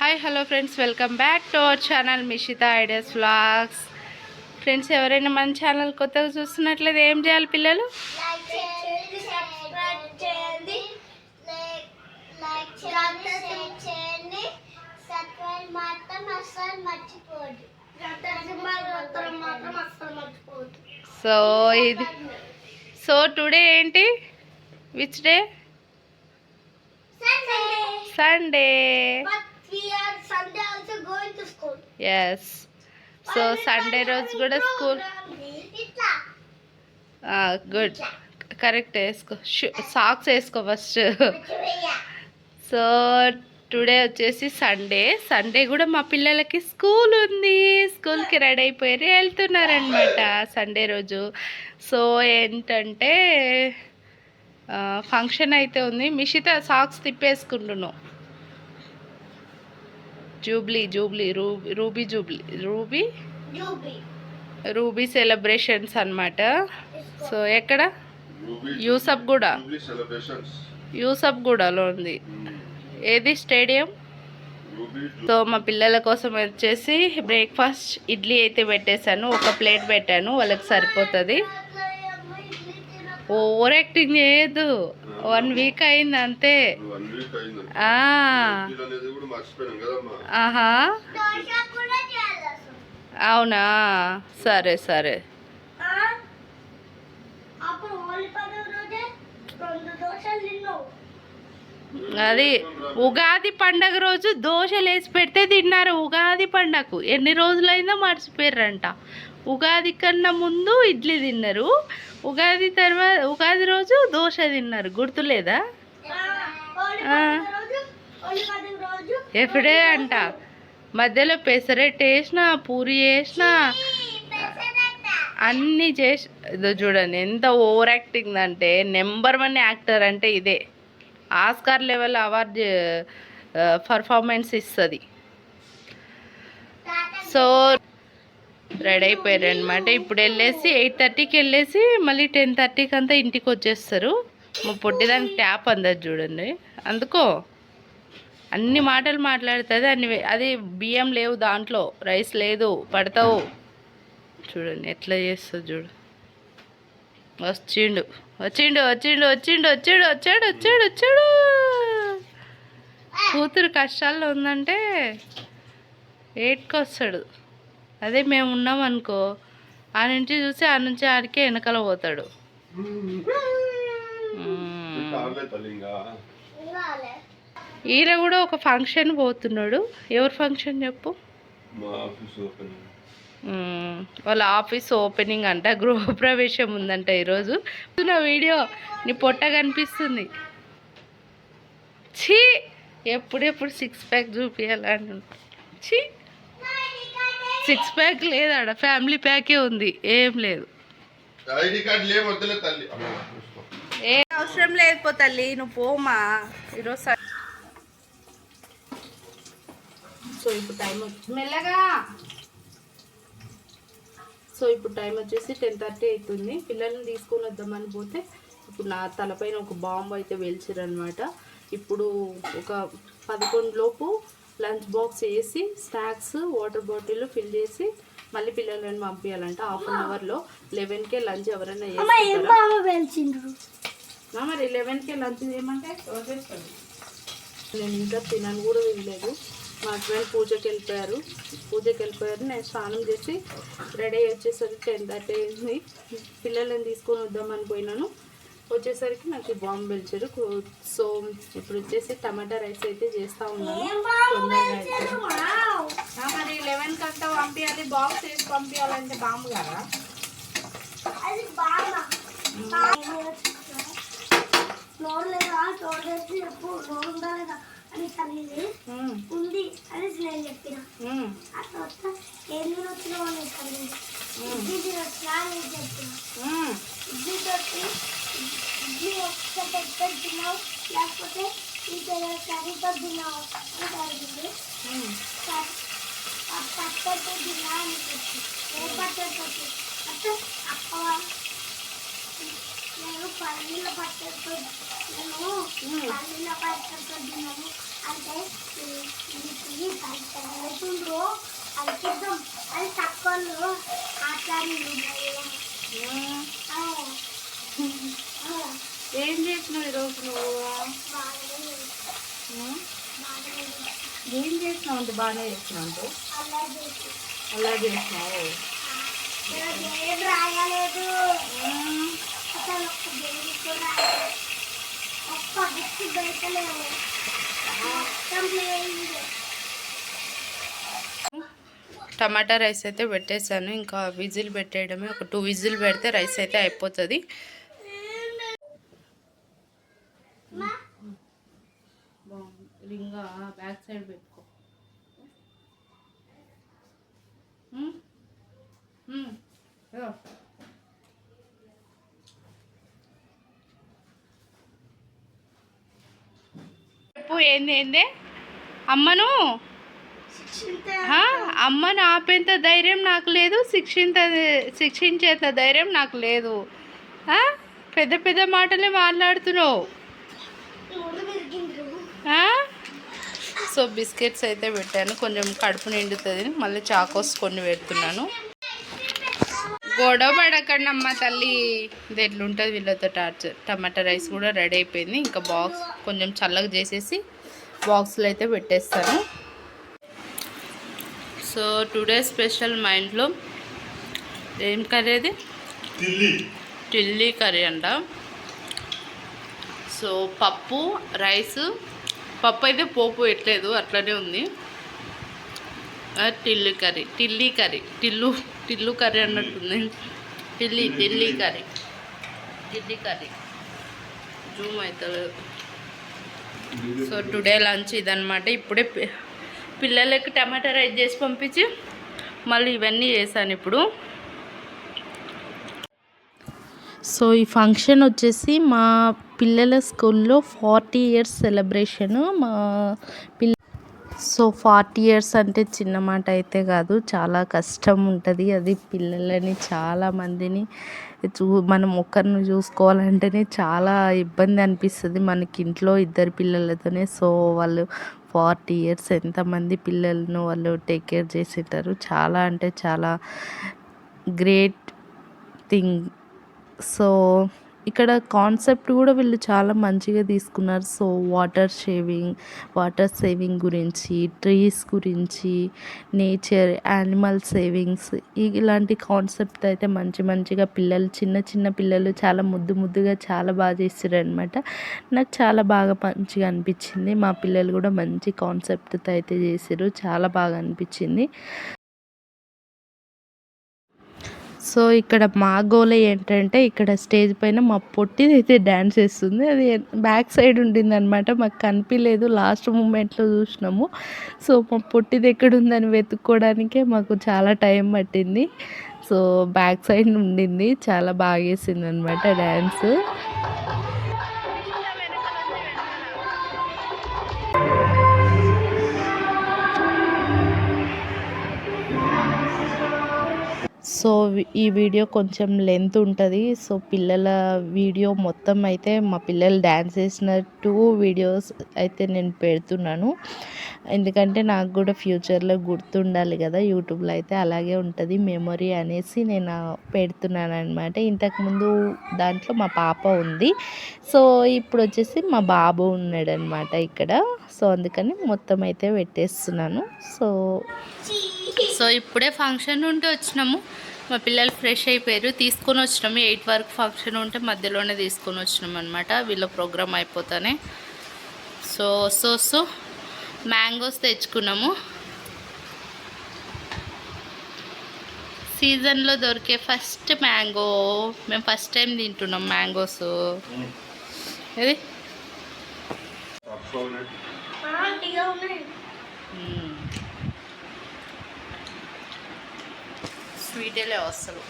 Hi hello friends, welcome back to our channel Mishita ideas vlogs. Friends, ఎవరైనా మన channel కొత్తగా చూస్తున్నట్లయితే ఏం చేయాలి పిల్లలు? సో టుడే ఏంటి? Which day? Sunday. But we are Sunday also going to school. Yes. So Sunday రోజు కూడా స్కూల్. Good, correct. వేసుకో, సాక్స్ వేసుకో ఫస్ట్. సో టుడే వచ్చేసి సండే కూడా మా పిల్లలకి స్కూల్ ఉంది. స్కూల్కి రెడీ అయిపోయి వెళ్తున్నారనమాట సండే రోజు. సో ఏంటంటే ఫంక్షన్ అయితే ఉంది. మిషిత సాక్స్ తిప్పేసుకుంటున్నాం. రూబీ సెలబ్రేషన్స్ అన్నమాట. సో ఎక్కడ? యూసఫ్గూడలో ఉంది. ఏది స్టేడియం? సో మా పిల్లల కోసం వచ్చేసి బ్రేక్ఫాస్ట్ ఇడ్లీ అయితే పెట్టేశాను. ఒక ప్లేట్ పెట్టాను, వాళ్ళకి సరిపోతుంది. ఓవర్ యాక్టింగ్ చేయదు. 1 వీక్ అయింది అంతే. ఆహా, అవునా? సరే సరే. అది ఉగాది పండగ రోజు దోశలు వేసి పెడితే తిన్నారు. ఉగాది పండగకు ఎన్ని రోజులైందో మర్చిపోయారంట. ఉగాది కన్నా ముందు ఇడ్లీ తిన్నారు, ఉగాది రోజు దోశ తిన్నారు. గుర్తులేదా? ఎప్పుడే అంట. మధ్యలో పెసరెట్ వేసిన, పూరి వేసిన, అన్నీ చేసి. ఇదో చూడండి ఎంత ఓవర్ యాక్టింగ్ అంటే. నెంబర్ 1 యాక్టర్ అంటే ఇదే. ఆస్కార్ లెవెల్ అవార్డు పర్ఫార్మెన్స్ ఇస్తుంది. సో రెడీ అయిపోయారు అనమాట. ఇప్పుడు వెళ్ళేసి 8:30కి వెళ్ళేసి మళ్ళీ 10:30కి అంతా ఇంటికి వచ్చేస్తారు. మా పొట్టిదానికి ట్యాప్ అందదు చూడండి. అందుకో అన్ని మాటలు మాట్లాడుతుంది. అది బియ్యం లేవు దాంట్లో, రైస్ లేదు, పడతావు. చూడండి ఎట్లా చేస్తుంది చూడు. వచ్చాడు. కూతురు కష్టాల్లో ఉందంటే 8కి వస్తాడు. అదే మేము ఉన్నాం అనుకో, ఆ నుంచి చూసి ఆ నుంచి ఆడికే వెనకాల పోతాడు. ఈయన కూడా ఒక ఫంక్షన్ పోతున్నాడు. ఎవరు ఫంక్షన్ చెప్పు? వాళ్ళ ఆఫీస్ ఓపెనింగ్ అంట, గృహప్రవేశం ఉందంట ఈరోజు. నా వీడియో నీ పొట్ట కనిపిస్తుంది. ఛీ, ఎప్పుడెప్పుడు 6 ప్యాక్ చూపించాలని. ఛీ, 6 ప్యాక్ లేదాడ, ఫ్యామిలీ ప్యాకే ఉంది. ఏం లేదు, ఏ అవసరం లేదు. పో తల్లి, నువ్వు పోమా ఈరోజు. సో ఇప్పుడు టైం మెల్లగా. సో ఇప్పుడు టైం వచ్చేసి 10:30 అవుతుంది. పిల్లల్ని తీసుకొని వద్దామని పోతే ఇప్పుడు నా తలపైన ఒక బాంబు అయితే వెలిచిరనమాట. ఇప్పుడు ఒక 11 లోపు లంచ్ బాక్స్ వేసి స్నాక్స్, వాటర్ బాటిల్ ఫిల్ చేసి మళ్ళీ పిల్లలని పంపించాలంట. 1/2 అవర్లో 11కే లంచ్ ఎవరైనా మరి 11కే లంచ్ చేయమంటే నేను ఇంకా తినను కూడా వెళ్ళలేదు. మా హస్బెండ్ పూజకి వెళ్ళిపోయారు. నేను స్నానం చేసి రెడీ వచ్చేసరికి 10:30 అయింది. పిల్లలని తీసుకొని వద్దామని పోయినాను. వచ్చేసరికి నాకు బాంబు వెలిచారు. సో ఇప్పుడు వచ్చేసి టమాటా రైస్ అయితే చేస్తూ ఉన్నాను. మరి 11కి అంతా పంపించాలి. బాక్స్ వేసి పంపించాలంటే బాంబు కదా. ఉంది అని నేను చెప్పిన. ఆ తర్వాత ఏం వచ్చినా ఇడ్లీ వచ్చినా నేను చెప్పిన. ఇడ్లీ ఒకసారి తిన్నావు, లేకపోతే కర్రీతో తిన్నావు అని అడిగింది. పచ్చడితో తిన్నా అని చెప్పి ఏ పచ్చడితో అంటే అక్క నేను పల్లీల పచ్చడితో తిన్నాము. అంటే ఇది అవుతుండ్రో అది చూద్దాం అది తక్కువ ఆట్లాడి ఏం చేసినావు ఈరోజు నువ్వు? ఏం చేసినావు అంటే బాగానే చేసినావు అంటే అలా చేసినావు. ఏం రాయలేదు అసలు ఒక్క బుక్ బయటలేవు టమాటా రైస్ అయితే పెట్టేశాను. ఇంకా విజిల్ పెట్టేయడమే. ఒక 2 విజిల్ పెడితే రైస్ అయితే అయిపోతుంది. రింగా బ్యాక్ సైడ్ పెట్టుకో. చెప్పు ఏంది అమ్మను అమ్మను ఆపేంత ధైర్యం నాకు లేదు, శిక్షించేంత ధైర్యం నాకు లేదు. పెద్ద పెద్ద మాటలే మాట్లాడుతున్నావు. సో బిస్కెట్స్ అయితే పెట్టాను, కొంచెం కడుపు నిండుతుంది. మళ్ళీ చాకోస్ కొన్ని పెడుతున్నాను. గొడవ పడకండి అమ్మ తల్లి, ఇది ఎట్లుంటుంది వీళ్ళతో టార్చర్. టమాటా రైస్ కూడా రెడీ అయిపోయింది. ఇంకా బాక్స్ కొంచెం చల్లగా చేసేసి బాక్స్లో అయితే పెట్టేస్తాను. సో టుడే స్పెషల్ మా ఇంట్లో ఏం కర్రీ అది? టిల్లీ కర్రీ అంట. సో పప్పు, రైస్. పప్పు అయితే పోపు పెట్టలేదు, అట్లనే ఉంది. టిల్లీ కర్రీ, టిల్లు కర్రీ అన్నట్టుంది. టిల్లీ కర్రీ జూమ్ అవుతుంది. సో టుడే లంచ్ ఇదన్నమాట. ఇప్పుడే పిల్లలకి టమాటా రైస్ చేసి పంపించి మళ్ళీ ఇవన్నీ చేశాను ఇప్పుడు. సో ఈ ఫంక్షన్ వచ్చేసి మా పిల్లల స్కూల్లో 40 ఇయర్స్ సెలబ్రేషను. మా సో 40 ఇయర్స్ అంటే చిన్న మాట అయితే కాదు, చాలా కష్టం ఉంటుంది. అది పిల్లలని చాలామందిని మనం ఒక్కరిని చూసుకోవాలంటేనే చాలా ఇబ్బంది అనిపిస్తుంది మనకి ఇంట్లో 2 పిల్లలతోనే. సో వాళ్ళు 40 ఇయర్స్ ఎంతమంది పిల్లలను వాళ్ళు టేక్ కేర్ చేసేటారు. చాలా అంటే చాలా గ్రేట్ థింగ్. సో ఇక్కడ కాన్సెప్ట్ కూడా వీళ్ళు చాలా మంచిగా తీసుకున్నారు. సో వాటర్ సేవింగ్ గురించి, ట్రీస్ గురించి, నేచర్, యానిమల్ సేవింగ్స్, ఇలాంటి కాన్సెప్ట్ అయితే మంచిగా పిల్లలు చిన్న పిల్లలు చాలా ముద్దుగా చాలా బాగా చేస్తారు అనమాట. నాకు చాలా బాగా మంచిగా అనిపించింది. మా పిల్లలు కూడా మంచి కాన్సెప్ట్తో అయితే చేసారు, చాలా బాగా అనిపించింది. సో ఇక్కడ మా గోల్ ఏంటంటే, ఇక్కడ స్టేజ్ పైన మా పొట్టిది అయితే డ్యాన్స్ చేస్తుంది. అది బ్యాక్ సైడ్ ఉండింది అనమాట, మాకు కనిపించలేదు. లాస్ట్ మూమెంట్లో చూసినాము. సో మా పొట్టిది ఎక్కడుందని వెతుక్కోవడానికే మాకు చాలా టైం పట్టింది. సో బ్యాక్ సైడ్ ఉండింది, చాలా బాగా చేసింది అనమాట డ్యాన్స్. సో ఈ వీడియో కొంచెం లెంత్ ఉంటుంది. సో పిల్లల వీడియో మొత్తం అయితే మా పిల్లలు డ్యాన్స్ చేసిన 2 వీడియోస్ అయితే నేను పెడుతున్నాను. ఎందుకంటే నాకు కూడా ఫ్యూచర్లో గుర్తుండాలి కదా, యూట్యూబ్లో అయితే అలాగే ఉంటుంది మెమొరీ అనేసి నేను పెడుతున్నాను అనమాట. ఇంతకుముందు దాంట్లో మా పాప ఉంది. సో ఇప్పుడు వచ్చేసి మా బాబు ఉన్నాడనమాట ఇక్కడ. సో అందుకని మొత్తం అయితే పెట్టేస్తున్నాను. సో ఇప్పుడే ఫంక్షన్ ఉంటే వచ్చినాము. మా పిల్లలు ఫ్రెష్ అయిపోయారు, తీసుకొని వచ్చినాము. 8 వరకు ఫంక్షన్ ఉంటే మధ్యలోనే తీసుకొని వచ్చినాము అనమాట, వీళ్ళ ప్రోగ్రామ్ అయిపోతానే. సో మ్యాంగోస్ తెచ్చుకున్నాము. సీజన్లో దొరికే ఫస్ట్ మ్యాంగో, మేము ఫస్ట్ టైం తింటున్నాం మ్యాంగోస్. ఇది స్వీటే వస్తారు.